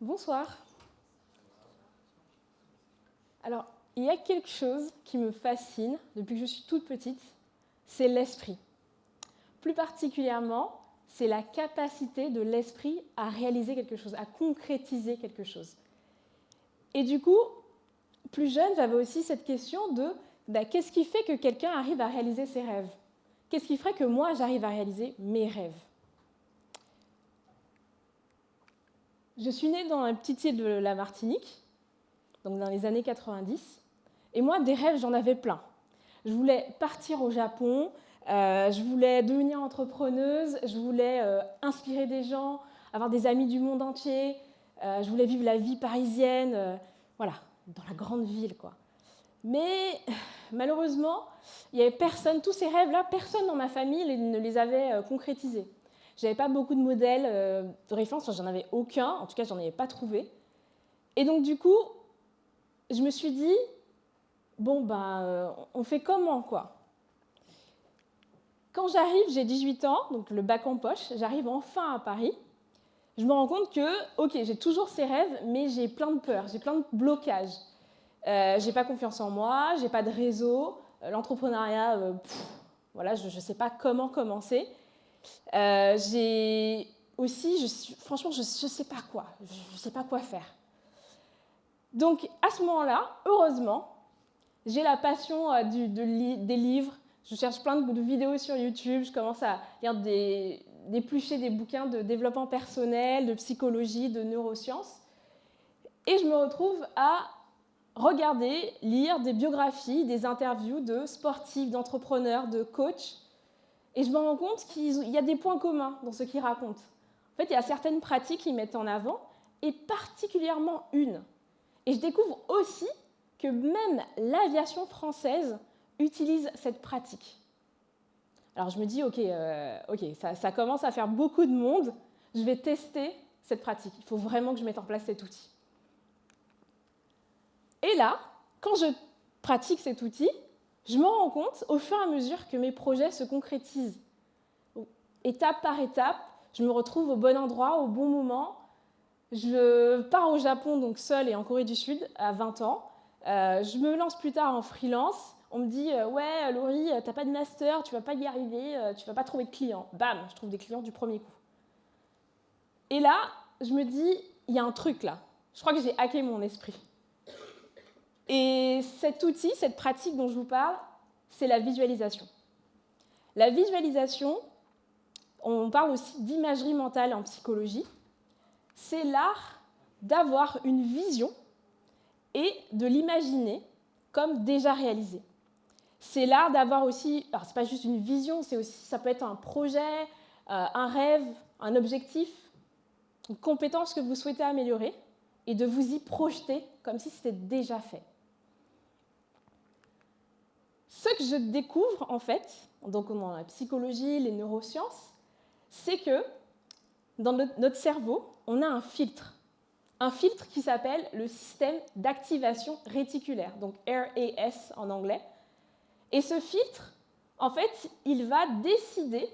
Bonsoir. Alors, il y a quelque chose qui me fascine depuis que je suis toute petite, c'est l'esprit. Plus particulièrement, c'est la capacité de l'esprit à réaliser quelque chose, à concrétiser quelque chose. Et du coup, plus jeune, j'avais aussi cette question de qu'est-ce qui fait que quelqu'un arrive à réaliser ses rêves? Qu'est-ce qui ferait que moi, j'arrive à réaliser mes rêves? Je suis née dans un petit île de la Martinique, donc dans les années 90, et moi, des rêves, j'en avais plein. Je voulais partir au Japon, je voulais devenir entrepreneuse, je voulais inspirer des gens, avoir des amis du monde entier, je voulais vivre la vie parisienne, voilà, dans la grande ville, quoi. Mais malheureusement, il n'y avait personne, tous ces rêves-là, personne dans ma famille ne les avait concrétisés. Je n'avais pas beaucoup de modèles de référence, j'en avais aucun, en tout cas, j'en avais pas trouvé. Et donc, du coup, je me suis dit, bon, on fait comment, quoi? Quand j'arrive, j'ai 18 ans, donc le bac en poche, j'arrive enfin à Paris, je me rends compte que, ok, j'ai toujours ces rêves, mais j'ai plein de peurs, j'ai plein de blocages. J'ai pas confiance en moi, j'ai pas de réseau, l'entrepreneuriat, voilà, je sais pas comment commencer. J'ai aussi, franchement, je sais pas quoi, je sais pas quoi faire. Donc, à ce moment-là, heureusement, j'ai la passion des livres. Je cherche plein de vidéos sur YouTube. Je commence à lire d'éplucher des bouquins de développement personnel, de psychologie, de neurosciences. Et je me retrouve à regarder, lire des biographies, des interviews de sportifs, d'entrepreneurs, de coachs. Et je me rends compte qu'il y a des points communs dans ce qu'ils racontent. En fait, il y a certaines pratiques qu'ils mettent en avant, et particulièrement une. Et je découvre aussi que même l'aviation française utilise cette pratique. Alors je me dis, ok, ça commence à faire beaucoup de monde, je vais tester cette pratique. Il faut vraiment que je mette en place cet outil. Et là, quand je pratique cet outil, je me rends compte au fur et à mesure que mes projets se concrétisent. Étape par étape, je me retrouve au bon endroit, au bon moment. Je pars au Japon, donc seule et en Corée du Sud, à 20 ans. Je me lance plus tard en freelance. On me dit ouais, Laurie, t'as pas de master, tu vas pas y arriver, tu vas pas trouver de clients. Bam, je trouve des clients du premier coup. Et là, je me dis, il y a un truc là. Je crois que j'ai hacké mon esprit. Et cet outil, cette pratique dont je vous parle, c'est la visualisation. La visualisation, on parle aussi d'imagerie mentale en psychologie. C'est l'art d'avoir une vision et de l'imaginer comme déjà réalisé. C'est l'art d'avoir aussi, alors c'est pas juste une vision, ça peut être un projet, un rêve, un objectif, une compétence que vous souhaitez améliorer et de vous y projeter comme si c'était déjà fait. Ce que je découvre en fait, donc dans la psychologie, les neurosciences, c'est que dans notre cerveau, on a un filtre qui s'appelle le système d'activation réticulaire, donc RAS en anglais. Et ce filtre, en fait, il va décider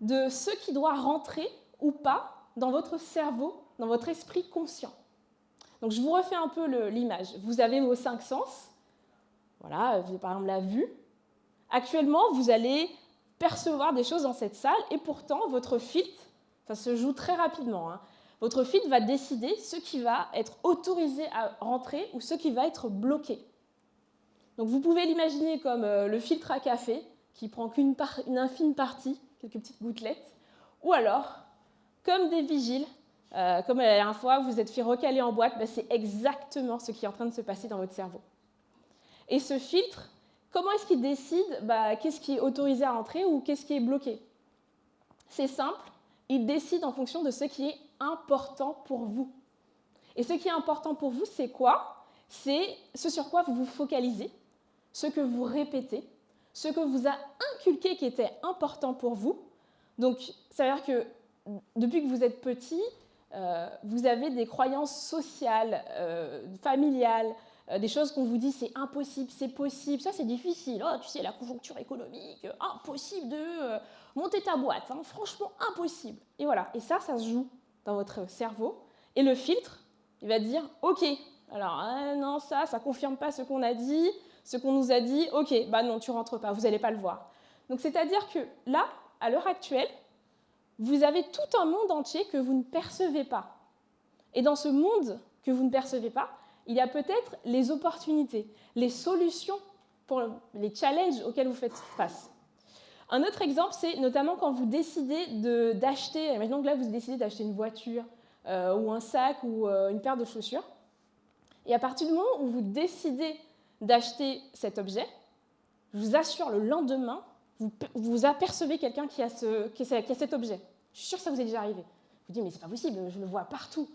de ce qui doit rentrer ou pas dans votre cerveau, dans votre esprit conscient. Donc je vous refais un peu l'image. Vous avez vos 5 sens, voilà, par exemple la vue. Actuellement, vous allez percevoir des choses dans cette salle et pourtant, votre filtre, ça se joue très rapidement, hein. Votre filtre va décider ce qui va être autorisé à rentrer ou ce qui va être bloqué. Donc vous pouvez l'imaginer comme le filtre à café qui prend qu'une infime partie, quelques petites gouttelettes, ou alors comme des vigiles, comme la dernière fois vous êtes fait recaler en boîte, c'est exactement ce qui est en train de se passer dans votre cerveau. Et ce filtre, comment est-ce qu'il décide qu'est-ce qui est autorisé à rentrer ou qu'est-ce qui est bloqué? C'est simple, il décide en fonction de ce qui est important pour vous. Et ce qui est important pour vous, c'est quoi? C'est ce sur quoi vous vous focalisez, ce que vous répétez, ce que vous a inculqué qui était important pour vous. Donc, ça veut dire que depuis que vous êtes petit, vous avez des croyances sociales, familiales, des choses qu'on vous dit c'est impossible, c'est possible, ça c'est difficile, oh, tu sais, la conjoncture économique, impossible de monter ta boîte, hein, franchement impossible. Et voilà, et ça se joue dans votre cerveau, Et le filtre, il va dire « Ok, alors non, ça ne confirme pas ce qu'on a dit, ce qu'on nous a dit, ok, bah non, tu rentres pas, vous n'allez pas le voir. » Donc c'est-à-dire que là, à l'heure actuelle, vous avez tout un monde entier que vous ne percevez pas. Et dans ce monde que vous ne percevez pas, il y a peut-être les opportunités, les solutions pour les challenges auxquels vous faites face. Un autre exemple, c'est notamment quand vous décidez d'acheter, imaginons que là vous décidez d'acheter une voiture ou un sac ou une paire de chaussures, et à partir du moment où vous décidez d'acheter cet objet, je vous assure, le lendemain, vous apercevez quelqu'un qui a cet objet. Je suis sûre que ça vous est déjà arrivé. Vous dites, mais c'est pas possible, je le vois partout.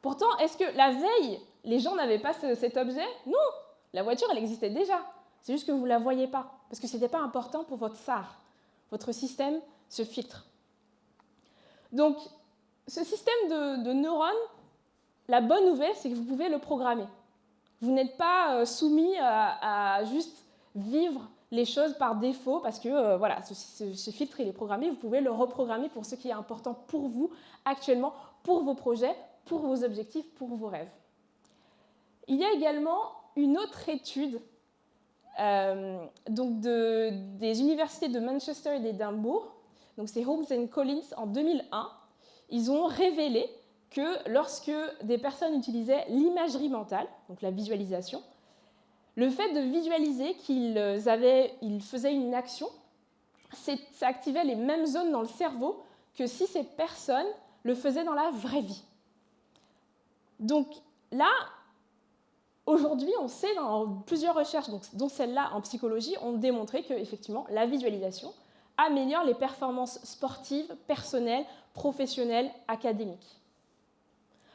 Pourtant, est-ce que la veille, les gens n'avaient pas cet objet? Non, la voiture, elle existait déjà. C'est juste que vous ne la voyez pas, parce que ce n'était pas important pour votre SAR. Votre système se filtre. Donc, ce système de neurones, la bonne nouvelle, c'est que vous pouvez le programmer. Vous n'êtes pas soumis à juste vivre les choses par défaut, parce que voilà, ce filtre, il est programmé, vous pouvez le reprogrammer pour ce qui est important pour vous actuellement, pour vos projets, pour vos objectifs, pour vos rêves. Il y a également une autre étude des universités de Manchester et d'Édimbourg, donc c'est Holmes and Collins en 2001. Ils ont révélé que lorsque des personnes utilisaient l'imagerie mentale, donc la visualisation, le fait de visualiser qu'ils faisaient une action, ça activait les mêmes zones dans le cerveau que si ces personnes le faisaient dans la vraie vie. Donc là, aujourd'hui, on sait dans plusieurs recherches, dont celle-là en psychologie, ont démontré que effectivement, la visualisation améliore les performances sportives, personnelles, professionnelles, académiques.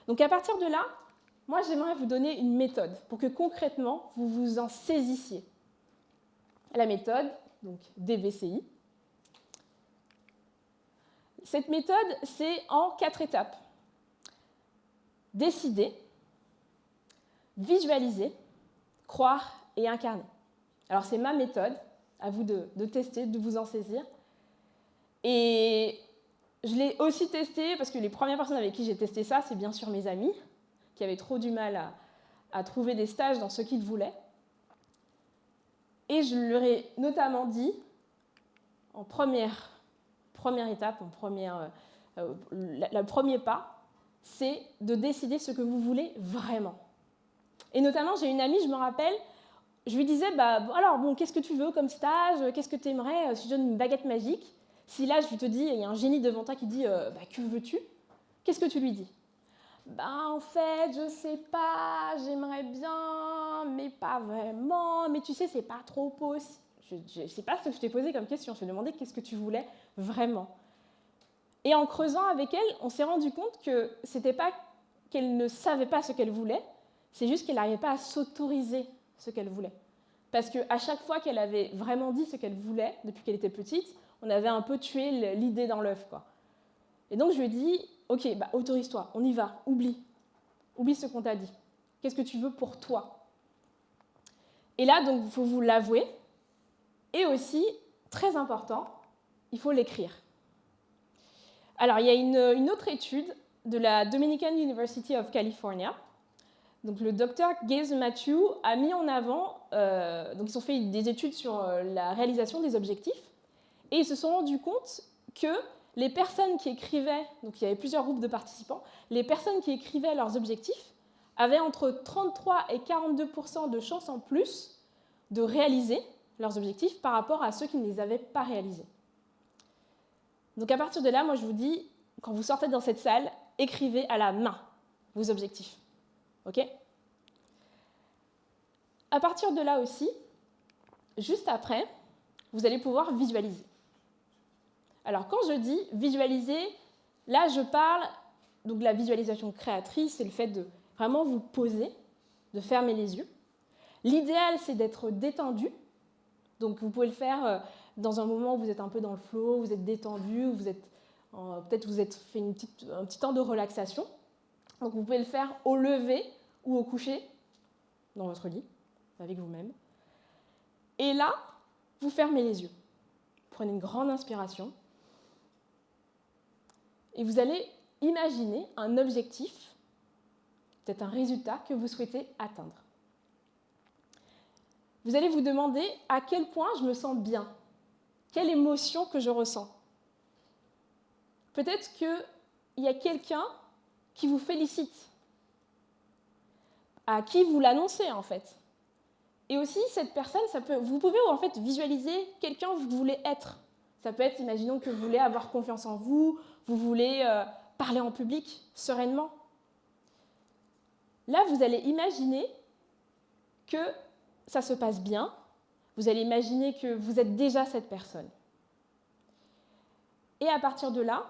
Donc à partir de là, moi j'aimerais vous donner une méthode pour que concrètement vous vous en saisissiez. La méthode, donc DVCI. Cette méthode, c'est en 4 étapes. Décider, visualiser, croire et incarner. Alors c'est ma méthode, à vous de tester, de vous en saisir. Et je l'ai aussi testé parce que les premières personnes avec qui j'ai testé ça, c'est bien sûr mes amis, qui avaient trop du mal à trouver des stages dans ce qu'ils voulaient. Et je leur ai notamment dit, en première étape, le premier pas, c'est de décider ce que vous voulez vraiment. Et notamment, j'ai une amie, je me rappelle, je lui disais, alors bon, qu'est-ce que tu veux comme stage? Qu'est-ce que tu aimerais si je donne une baguette magique? Si là, je te dis, il y a un génie devant toi qui dit, que veux-tu? Qu'est-ce que tu lui dis? En fait, je sais pas, j'aimerais bien, mais pas vraiment, mais tu sais, c'est pas trop possible. Je sais pas ce que je t'ai posé comme question, je t'ai demandé qu'est-ce que tu voulais vraiment. Et en creusant avec elle, on s'est rendu compte que c'était pas qu'elle ne savait pas ce qu'elle voulait, c'est juste qu'elle n'arrivait pas à s'autoriser ce qu'elle voulait. Parce qu'à chaque fois qu'elle avait vraiment dit ce qu'elle voulait, depuis qu'elle était petite, on avait un peu tué l'idée dans l'œuf, quoi. Et donc je lui ai dit, ok, autorise-toi, on y va, oublie ce qu'on t'a dit. Qu'est-ce que tu veux pour toi? Et là, donc, il faut vous l'avouer. Et aussi, très important, il faut l'écrire. Alors, il y a une autre étude de la Dominican University of California. Donc, le docteur Gaze Matthew a mis en avant, donc ils ont fait des études sur la réalisation des objectifs, et ils se sont rendus compte que les personnes qui écrivaient, donc il y avait plusieurs groupes de participants, les personnes qui écrivaient leurs objectifs avaient entre 33 et 42% de chances en plus de réaliser leurs objectifs par rapport à ceux qui ne les avaient pas réalisés. Donc à partir de là, moi je vous dis, quand vous sortez dans cette salle, écrivez à la main vos objectifs. Ok ? À partir de là aussi, juste après, vous allez pouvoir visualiser. Alors quand je dis visualiser, là je parle donc de la visualisation créatrice, c'est le fait de vraiment vous poser, de fermer les yeux. L'idéal c'est d'être détendu, donc vous pouvez le faire dans un moment où vous êtes un peu dans le flow, vous êtes détendu, peut-être vous êtes fait un petit temps de relaxation. Donc vous pouvez le faire au lever ou au coucher, dans votre lit, avec vous-même. Et là, vous fermez les yeux. Prenez une grande inspiration. Et vous allez imaginer un objectif peut-être un résultat que vous souhaitez atteindre. Vous allez vous demander à quel point je me sens bien, quelle émotion que je ressens. Peut-être qu'il y a quelqu'un qui vous félicite, à qui vous l'annoncez en fait. Et aussi, cette personne, vous pouvez en fait visualiser quelqu'un que vous voulez être. Ça peut être, imaginons que vous voulez avoir confiance en vous, vous voulez parler en public sereinement. Là, vous allez imaginer que ça se passe bien, vous allez imaginer que vous êtes déjà cette personne. Et à partir de là,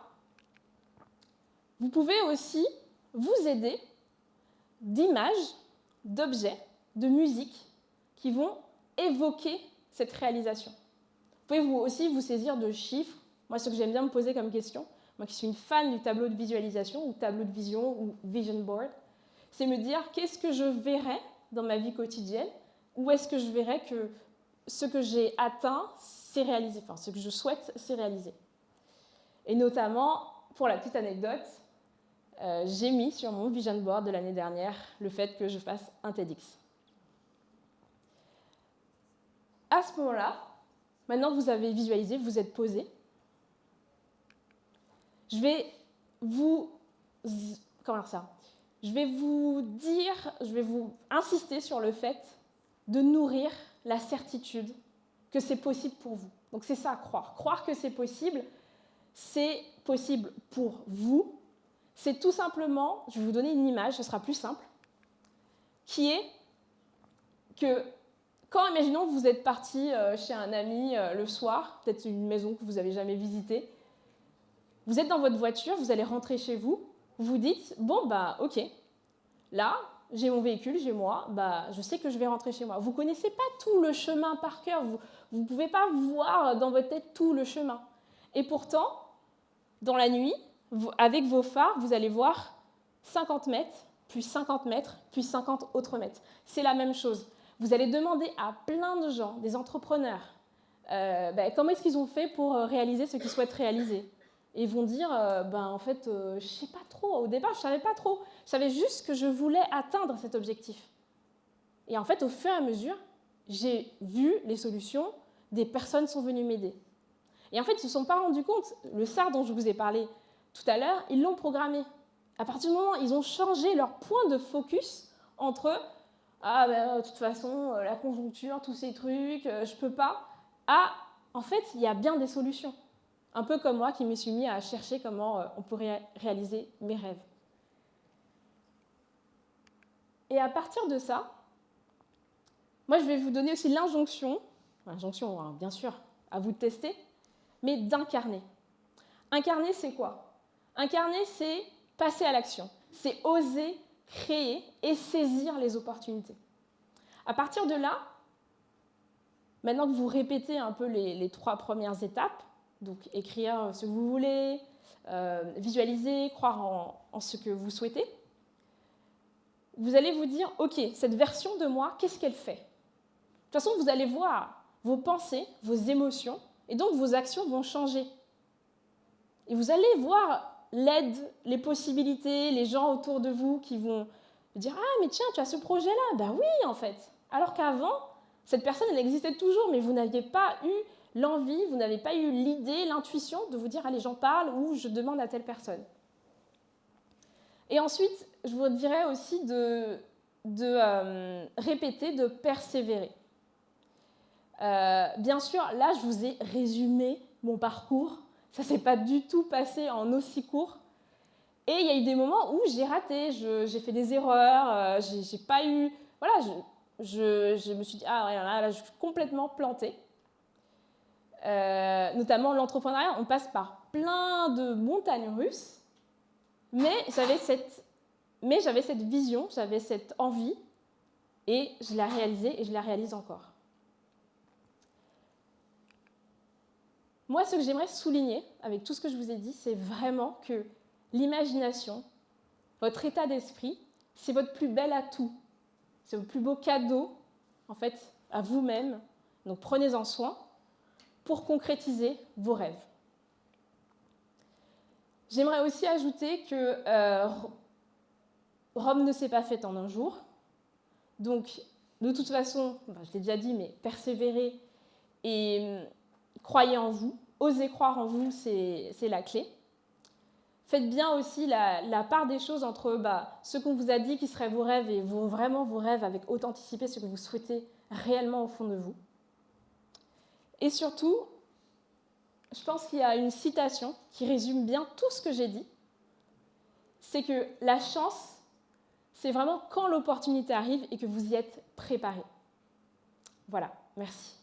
vous pouvez aussi vous aider d'images, d'objets, de musique qui vont évoquer cette réalisation. Vous pouvez aussi vous saisir de chiffres. Moi, ce que j'aime bien me poser comme question, moi qui suis une fan du tableau de visualisation ou tableau de vision ou vision board, c'est me dire qu'est-ce que je verrais dans ma vie quotidienne, où est-ce que je verrais que ce que j'ai atteint, c'est réalisé, enfin ce que je souhaite, c'est réalisé. Et notamment, pour la petite anecdote, j'ai mis sur mon vision board de l'année dernière le fait que je fasse un TEDx. À ce moment-là, maintenant que vous avez visualisé, vous êtes posé, je vais vous insister sur le fait de nourrir la certitude que c'est possible pour vous. Donc c'est ça, croire. Croire que c'est possible pour vous. C'est tout simplement, je vais vous donner une image, ce sera plus simple, qui est que quand, imaginons que vous êtes parti chez un ami le soir, peut-être une maison que vous n'avez jamais visitée, vous êtes dans votre voiture, vous allez rentrer chez vous, vous dites, bon, bah, ok, là, j'ai mon véhicule, j'ai moi, bah, je sais que je vais rentrer chez moi. Vous ne connaissez pas tout le chemin par cœur, vous ne pouvez pas voir dans votre tête tout le chemin. Et pourtant, dans la nuit, avec vos phares, vous allez voir 50 mètres, puis 50 mètres, puis 50 autres mètres. C'est la même chose. Vous allez demander à plein de gens, des entrepreneurs, comment est-ce qu'ils ont fait pour réaliser ce qu'ils souhaitent réaliser. Et ils vont dire, en fait, je ne sais pas trop. Au départ, je ne savais pas trop. Je savais juste que je voulais atteindre cet objectif. Et en fait, au fur et à mesure, j'ai vu les solutions, des personnes sont venues m'aider. Et en fait, ils ne se sont pas rendus compte, le SAR dont je vous ai parlé tout à l'heure, ils l'ont programmé. À partir du moment où ils ont changé leur point de focus entre de toute façon, la conjoncture, tous ces trucs, je ne peux pas, en fait, il y a bien des solutions. Un peu comme moi qui me suis mis à chercher comment on pourrait réaliser mes rêves. Et à partir de ça, moi je vais vous donner aussi l'injonction, bien sûr, à vous de tester, mais d'incarner. Incarner, c'est quoi? Incarner, c'est passer à l'action. C'est oser créer et saisir les opportunités. À partir de là, maintenant que vous répétez un peu les 3 premières étapes, donc écrire ce que vous voulez, visualiser, croire en ce que vous souhaitez, vous allez vous dire, ok, cette version de moi, qu'est-ce qu'elle fait? De toute façon, vous allez voir vos pensées, vos émotions, et donc vos actions vont changer. Et vous allez voir l'aide, les possibilités, les gens autour de vous qui vont dire « Ah, mais tiens, tu as ce projet-là !» Ben oui, en fait. Alors qu'avant, cette personne, elle existait toujours, mais vous n'aviez pas eu l'envie, vous n'avez pas eu l'idée, l'intuition de vous dire « Allez, j'en parle » ou « Je demande à telle personne ». Et ensuite, je vous dirais aussi de répéter, de persévérer. Bien sûr, là, je vous ai résumé mon parcours. Ça ne s'est pas du tout passé en aussi court. Et il y a eu des moments où j'ai raté, j'ai fait des erreurs, j'ai pas eu... Voilà, je me suis dit, là, je suis complètement plantée. Notamment l'entrepreneuriat, on passe par plein de montagnes russes, mais j'avais cette vision, j'avais cette envie, et je l'ai réalisée et je la réalise encore. Moi, ce que j'aimerais souligner avec tout ce que je vous ai dit, c'est vraiment que l'imagination, votre état d'esprit, c'est votre plus bel atout. C'est votre plus beau cadeau, en fait, à vous-même. Donc prenez-en soin pour concrétiser vos rêves. J'aimerais aussi ajouter que Rome ne s'est pas faite en un jour. Donc, de toute façon, je l'ai déjà dit, mais persévérez et croyez en vous. Osez croire en vous, c'est la clé. Faites bien aussi la part des choses entre ce qu'on vous a dit qui seraient vos rêves et vraiment vos rêves avec authenticité, ce que vous souhaitez réellement au fond de vous. Et surtout, je pense qu'il y a une citation qui résume bien tout ce que j'ai dit. C'est que la chance, c'est vraiment quand l'opportunité arrive et que vous y êtes préparé. Voilà, merci.